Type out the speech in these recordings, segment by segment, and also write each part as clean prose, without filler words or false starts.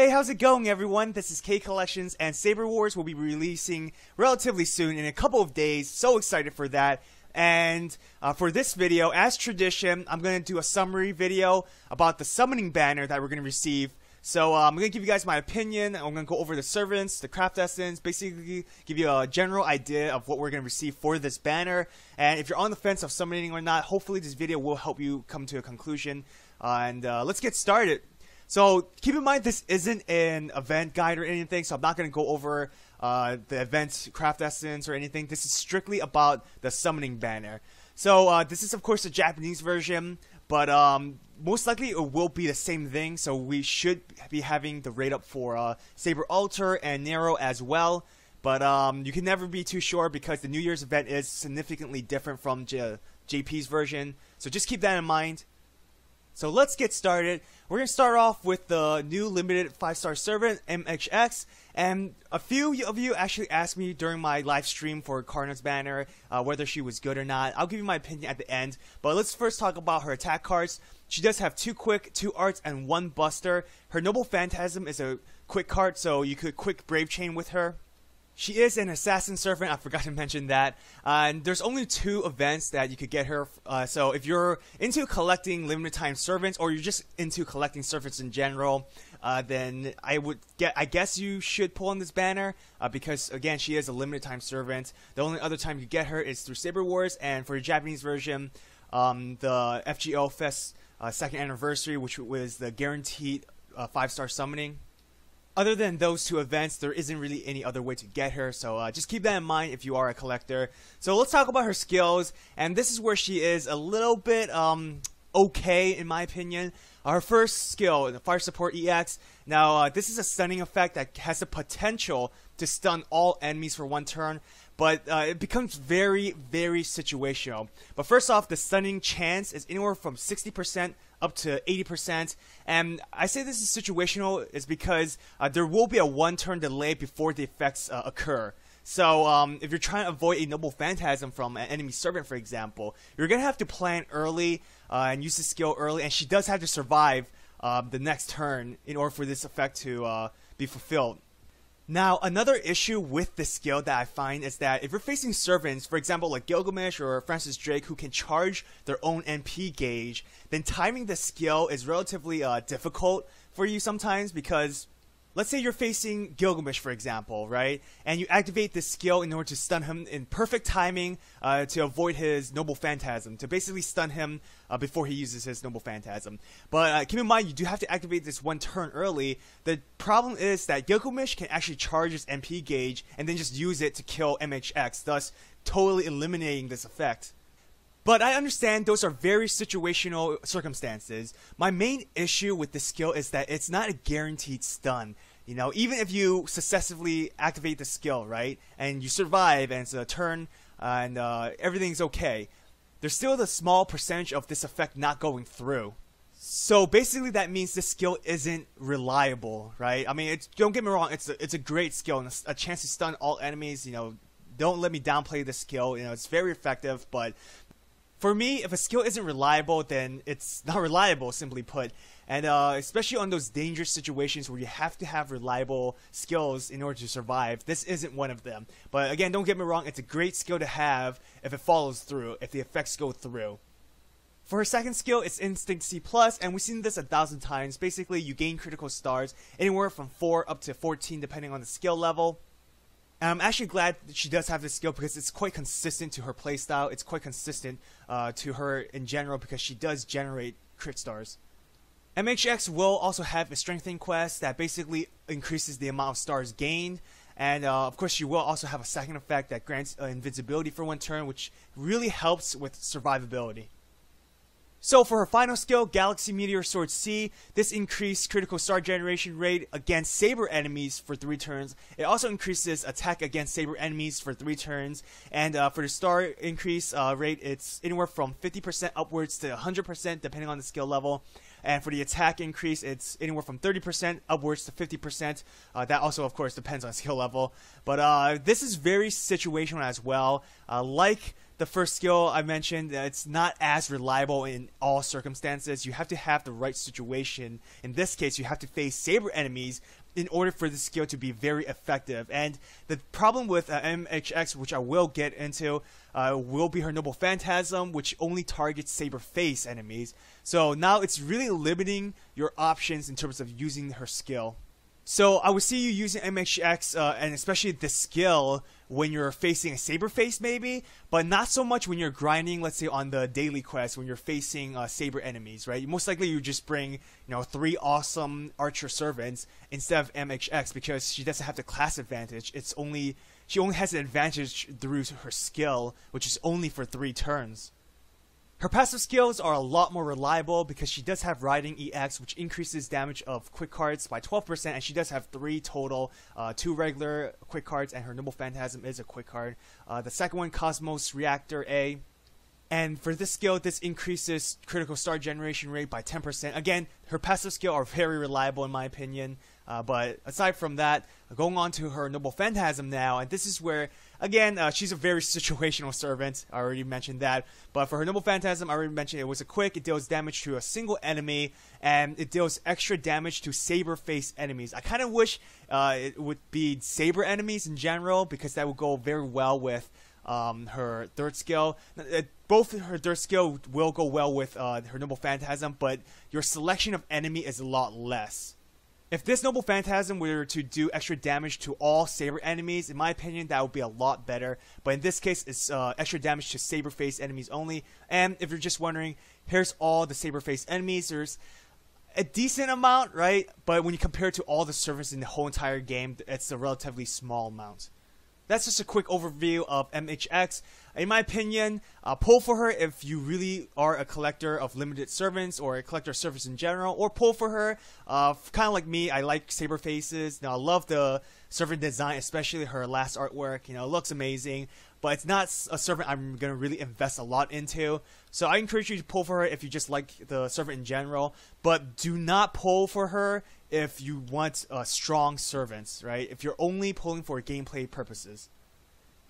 Hey, how's it going, everyone? This is K Collections, and Saber Wars will be releasing relatively soon in a couple of days. So excited for that. And for this video, as tradition, I'm going to do a summary video about the summoning banner that we're going to receive. So I'm going to give you guys my opinion. I'm going to go over the servants, the craft essence, basically give you a general idea of what we're going to receive for this banner. And if you're on the fence of summoning or not, hopefully this video will help you come to a conclusion. Let's get started. So keep in mind, this isn't an event guide or anything, so I'm not going to go over the event craft essence or anything. This is strictly about the summoning banner. So this is of course the Japanese version, but most likely it will be the same thing. So we should be having the rate up for Saber Altar and Nero as well. But you can never be too sure because the New Year's event is significantly different from JP's version. So just keep that in mind. So let's get started. We're going to start off with the new limited 5-star servant, MHX. And a few of you actually asked me during my live stream for Karna's banner whether she was good or not. I'll give you my opinion at the end. But let's first talk about her attack cards. She does have 2 quick, 2 arts, and 1 buster. Her noble Phantasm is a quick card, so you could quick Brave Chain with her. She is an assassin servant, I forgot to mention that, and there's only 2 events that you could get her, so if you're into collecting limited time servants, or you're just into collecting servants in general, then I guess you should pull on this banner, because again, she is a limited time servant. The only other time you get her is through Saber Wars, and for the Japanese version, the FGO Fest 2nd anniversary, which was the guaranteed 5-star summoning. Other than those 2 events, there isn't really any other way to get her, so just keep that in mind if you are a collector. So let's talk about her skills, and this is where she is a little bit okay in my opinion. Her first skill, the Fire Support EX. Now this is a stunning effect that has the potential to stun all enemies for 1 turn, but it becomes very, very situational. But first off, the stunning chance is anywhere from 60% up to 80%, and I say this is situational is because there will be a 1-turn delay before the effects occur. So if you're trying to avoid a noble Phantasm from an enemy servant, for example, you're gonna have to plan early and use the skill early, and she does have to survive the next turn in order for this effect to be fulfilled. Now, another issue with this skill that I find is that if you're facing servants, for example like Gilgamesh or Francis Drake, who can charge their own MP gauge, then timing the skill is relatively difficult for you sometimes, because let's say you're facing Gilgamesh, for example, right? And you activate this skill in order to stun him in perfect timing to avoid his Noble Phantasm, to basically stun him before he uses his Noble Phantasm. But keep in mind, you do have to activate this 1 turn early. The problem is that Gilgamesh can actually charge his MP gauge and then just use it to kill MHX, thus totally eliminating this effect. But I understand those are very situational circumstances. My main issue with this skill is that it's not a guaranteed stun. You know, even if you successfully activate the skill, right, and you survive and it's a turn and everything's okay, there's still the small percentage of this effect not going through. So basically that means this skill isn't reliable, right? I mean, don't get me wrong, it's a great skill and a chance to stun all enemies. You know, don't let me downplay the skill. You know, it's very effective, but for me, if a skill isn't reliable, then it's not reliable, simply put. And especially on those dangerous situations where you have to have reliable skills in order to survive, this isn't one of them. But again, don't get me wrong, it's a great skill to have if it follows through, if the effects go through. For her second skill, it's Instinct C+, and we've seen this 1,000 times. Basically, you gain critical stars anywhere from 4 up to 14 depending on the skill level. And I'm actually glad that she does have this skill because it's quite consistent to her playstyle. It's quite consistent to her in general because she does generate crit stars. MHX will also have a strengthening quest that basically increases the amount of stars gained. And of course she will also have a second effect that grants invincibility for 1 turn, which really helps with survivability. So for her final skill, Galaxy Meteor Sword C, this increased critical star generation rate against Saber enemies for 3 turns. It also increases attack against Saber enemies for 3 turns. And for the star increase rate, it's anywhere from 50% upwards to 100% depending on the skill level. And for the attack increase, it's anywhere from 30% upwards to 50%. That also, of course, depends on skill level. But this is very situational as well. Like the first skill I mentioned, it's not as reliable in all circumstances. You have to have the right situation. In this case, you have to face Saber enemies in order for the skill to be very effective. And the problem with MHX, which I will get into, will be her Noble Phantasm, which only targets Saber face enemies. So now it's really limiting your options in terms of using her skill. So I would see you using MHX and especially this skill when you're facing a Saber face maybe, but not so much when you're grinding, let's say on the daily quest when you're facing Saber enemies, right? Most likely you just bring 3 awesome Archer servants instead of MHX because she doesn't have the class advantage. She only has an advantage through her skill, which is only for 3 turns. Her passive skills are a lot more reliable because she does have Heroine X, which increases damage of quick cards by 12%, and she does have 3 total, 2 regular quick cards, and her Noble Phantasm is a quick card. The second one, Cosmos Reactor A. And for this skill, this increases critical star generation rate by 10%. Again, her passive skill are very reliable in my opinion. But aside from that, going on to her Noble Phantasm now, and this is where, again, she's a very situational servant. I already mentioned that. But for her Noble Phantasm, I already mentioned it was a quick. It deals damage to a single enemy, and it deals extra damage to Saber face enemies. I kind of wish it would be Saber enemies in general, because that would go very well with her third skill. Both her third skill will go well with her Noble Phantasm, but your selection of enemy is a lot less. If this Noble Phantasm were to do extra damage to all Saber enemies, in my opinion, that would be a lot better. But in this case, it's extra damage to Saber face enemies only. And if you're just wondering, here's all the Saber face enemies. There's a decent amount, right? But when you compare it to all the servants in the whole entire game, it's a relatively small amount. That's just a quick overview of MHX. In my opinion, pull for her if you really are a collector of limited servants or a collector of servants in general, or pull for her. Kind of like me, I like Saber faces. Now, I love the servant design, especially her last artwork. It looks amazing, but it's not a servant I'm going to really invest a lot into. So I encourage you to pull for her if you just like the servant in general, but do not pull for her if you want strong servants, right? If you're only pulling for gameplay purposes.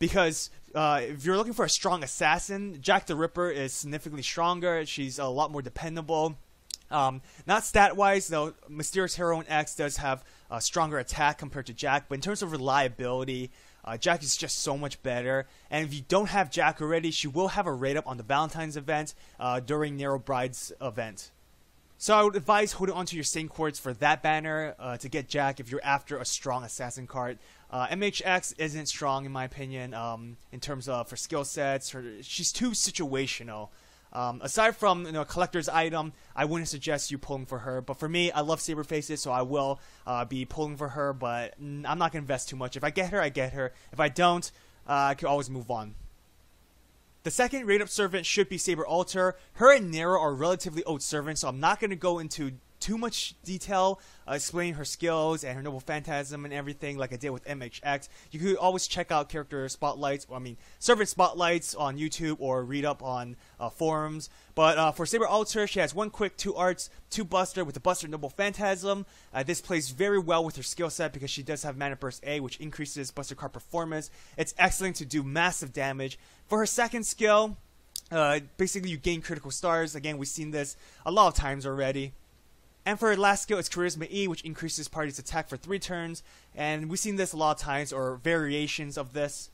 Because if you're looking for a strong assassin, Jack the Ripper is significantly stronger. She's a lot more dependable. Not stat-wise, though, Mysterious Heroine X does have a stronger attack compared to Jack, but in terms of reliability, Jack is just so much better. And if you don't have Jack already, she will have a rate-up on the Valentine's event during Nero Bride's event. So I would advise holding onto your Saint Quartz for that banner to get Jack if you're after a strong assassin card. MHX isn't strong in my opinion in terms of her skill sets. She's too situational. Aside from a collector's item, I wouldn't suggest you pulling for her. But for me, I love Saber faces, so I will be pulling for her. But I'm not gonna invest too much. If I get her, I get her. If I don't, I can always move on. The second rate-up servant should be Saber Alter. Her and Nero are relatively old servants, so I'm not going to go into too much detail explaining her skills and her Noble Phantasm and everything like I did with MHX. You could always check out character spotlights, servant spotlights on YouTube or read up on forums. But for Saber Alter, she has 1 quick, 2 arts, 2 buster with the buster Noble Phantasm. This plays very well with her skill set because she does have Mana Burst A, which increases buster card performance. It's excellent to do massive damage. For her second skill, basically you gain critical stars. Again, we've seen this a lot of times already. And for her last skill, it's Charisma E, which increases party's attack for 3 turns. And we've seen this a lot of times, or variations of this.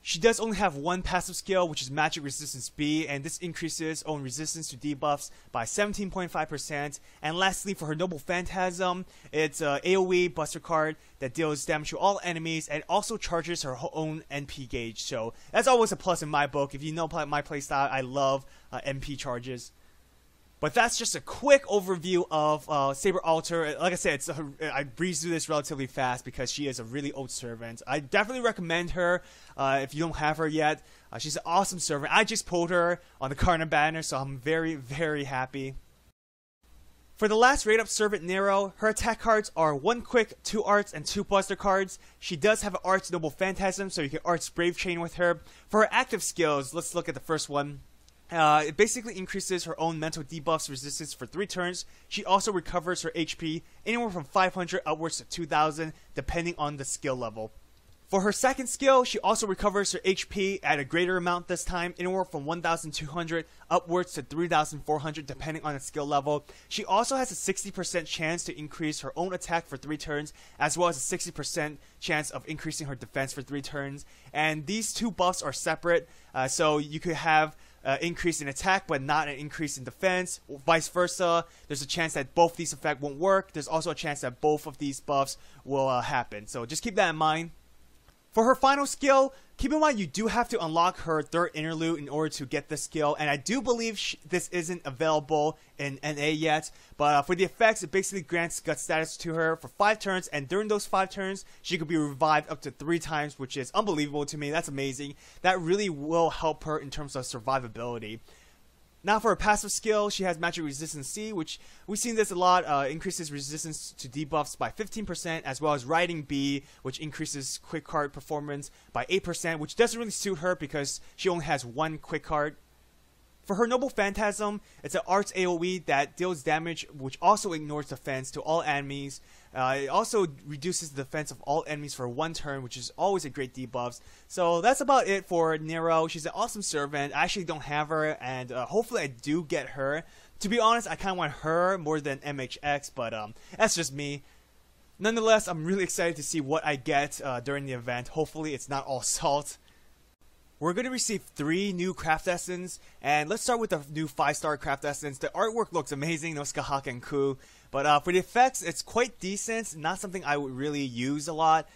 She does only have 1 passive skill, which is Magic Resistance B, and this increases own resistance to debuffs by 17.5%. And lastly, for her Noble Phantasm, it's an AoE buster card that deals damage to all enemies and also charges her own NP gauge. So that's always a plus in my book. If you know my playstyle, I love NP charges. But that's just a quick overview of Saber Alter. Like I said, I breezed through this relatively fast because she is a really old servant. I definitely recommend her if you don't have her yet. She's an awesome servant. I just pulled her on the Karna banner, so I'm very, very happy. For the last rate-up servant, Nero, her attack cards are 1 quick, 2 arts, and 2 buster cards. She does have an Arts Noble Phantasm, so you can Arts Brave Chain with her. For her active skills, let's look at the first one. It basically increases her own mental debuffs resistance for 3 turns. She also recovers her HP anywhere from 500 upwards to 2000 depending on the skill level. For her second skill, she also recovers her HP at a greater amount this time, anywhere from 1,200 upwards to 3,400 depending on the skill level. She also has a 60% chance to increase her own attack for 3 turns, as well as a 60% chance of increasing her defense for 3 turns. And these two buffs are separate, so you could have increase in attack but not an increase in defense, or vice versa. There's a chance that both these effects won't work. There's also a chance that both of these buffs will happen, so just keep that in mind. For her final skill, keep in mind you do have to unlock her third interlude in order to get this skill, and I do believe this isn't available in NA yet, but for the effects, it basically grants gut status to her for 5 turns, and during those 5 turns, she could be revived up to 3 times, which is unbelievable to me. That's amazing. That really will help her in terms of survivability. Now for her passive skill, she has Magic Resistance C, which we've seen this a lot, increases resistance to debuffs by 15%, as well as Riding B, which increases quick card performance by 8%, which doesn't really suit her because she only has 1 quick card. For her Noble Phantasm, it's an arts AoE that deals damage, which also ignores defense to all enemies. It also reduces the defense of all enemies for 1 turn, which is always a great debuff. So that's about it for Nero. She's an awesome servant. I actually don't have her, and hopefully I do get her. To be honest, I kind of want her more than MHX, but that's just me. Nonetheless, I'm really excited to see what I get during the event. Hopefully it's not all salt. We're going to receive 3 new craft essence, and let's start with the new 5-star craft essence. The artwork looks amazing, no Skahaka and Ku, but for the effects, it's quite decent. Not something I would really use a lot,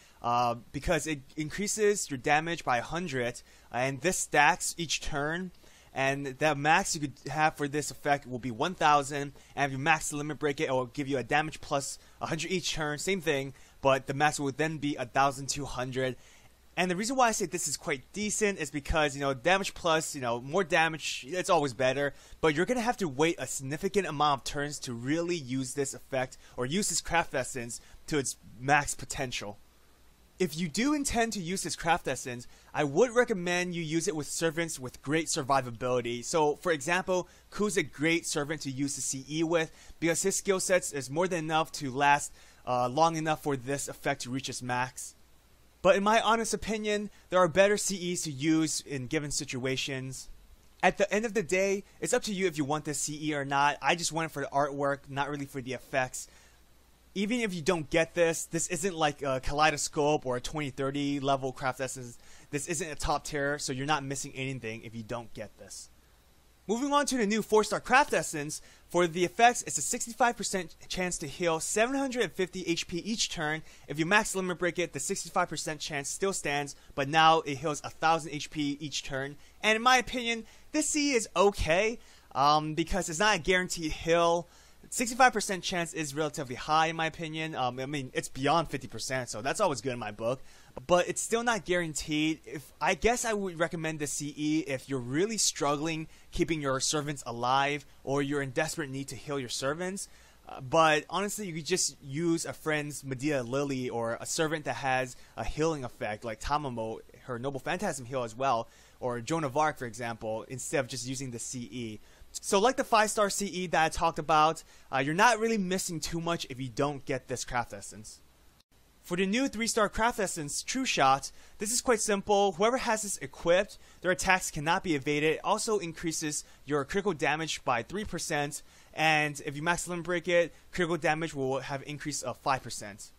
because it increases your damage by 100, and this stacks each turn, and the max you could have for this effect will be 1,000, and if you max the limit break it will give you a damage plus 100 each turn, same thing, but the max will then be 1,200. And the reason why I say this is quite decent is because, damage plus, more damage, it's always better. But you're going to have to wait a significant amount of turns to really use this effect or use this craft essence to its max potential. If you do intend to use this craft essence, I would recommend you use it with servants with great survivability. So, for example, Ku's a great servant to use the CE with because his skill sets is more than enough to last long enough for this effect to reach its max. But in my honest opinion, there are better CEs to use in given situations. At the end of the day, it's up to you if you want this CE or not. I just want it for the artwork, not really for the effects. Even if you don't get this isn't like a Kaleidoscope or a 2030 level craft essence. This isn't a top tier, so you're not missing anything if you don't get this. Moving on to the new 4-star craft essence, for the effects, it's a 65% chance to heal 750 HP each turn. If you max limit break it, the 65% chance still stands, but now it heals 1,000 HP each turn. And in my opinion, this CE is okay, because it's not a guaranteed heal. 65% chance is relatively high in my opinion. I mean, it's beyond 50%, so that's always good in my book. But it's still not guaranteed. I guess I would recommend the CE if you're really struggling keeping your servants alive or you're in desperate need to heal your servants. But honestly, you could just use a friend's Medea Lily or a servant that has a healing effect, like Tamamo, her Noble Phantasm heal as well, or Joan of Arc, for example, instead of just using the CE. So like the 5-star CE that I talked about, you're not really missing too much if you don't get this craft essence. For the new 3-star craft essence, True Shot, this is quite simple. Whoever has this equipped, their attacks cannot be evaded. It also increases your critical damage by 3%, and if you max limit break it, critical damage will have an increase of 5%.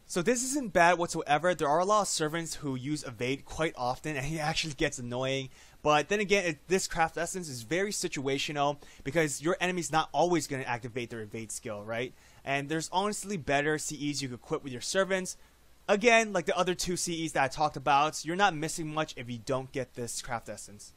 So this isn't bad whatsoever. There are a lot of servants who use evade quite often, and it actually gets annoying. But then again, this craft essence is very situational because your enemy's not always going to activate their evade skill, right? And there's honestly better CEs you could equip with your servants. Again, like the other 2 CEs that I talked about, you're not missing much if you don't get this craft essence.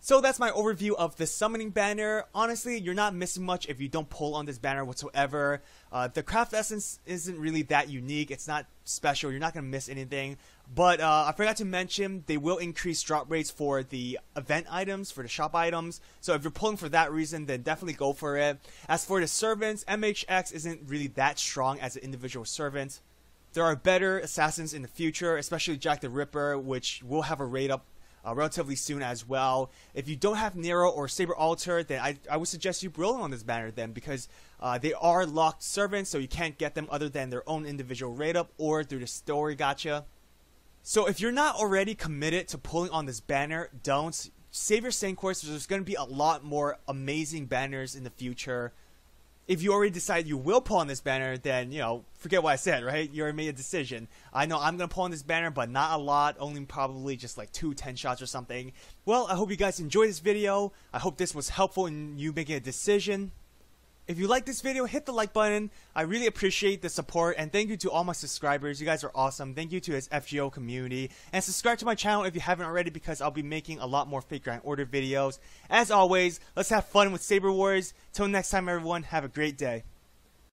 So that's my overview of the summoning banner. Honestly, you're not missing much if you don't pull on this banner whatsoever. The craft essence isn't really that unique. It's not special. You're not going to miss anything. But I forgot to mention, they will increase drop rates for the event items, for the shop items. So if you're pulling for that reason, then definitely go for it. As for the servants, MHX isn't really that strong as an individual servant. There are better assassins in the future, especially Jack the Ripper, which will have a rate up relatively soon as well. If you don't have Nero or Saber Altar, then I would suggest you rolling on this banner then, because they are locked servants, so you can't get them other than their own individual rate up or through the story gacha. So if you're not already committed to pulling on this banner, don't. Save your sand course. There's going to be a lot more amazing banners in the future. If you already decide you will pull on this banner, then, you know, forget what I said, right? You already made a decision. I know I'm going to pull on this banner, but not a lot. Only probably just like 2 10 shots or something. Well, I hope you guys enjoyed this video. I hope this was helpful in you making a decision. If you like this video, hit the like button. I really appreciate the support, and thank you to all my subscribers. You guys are awesome. Thank you to his FGO community, and subscribe to my channel if you haven't already, because I'll be making a lot more fake grind order videos. As always, let's have fun with Saber Wars. Till next time, everyone, have a great day.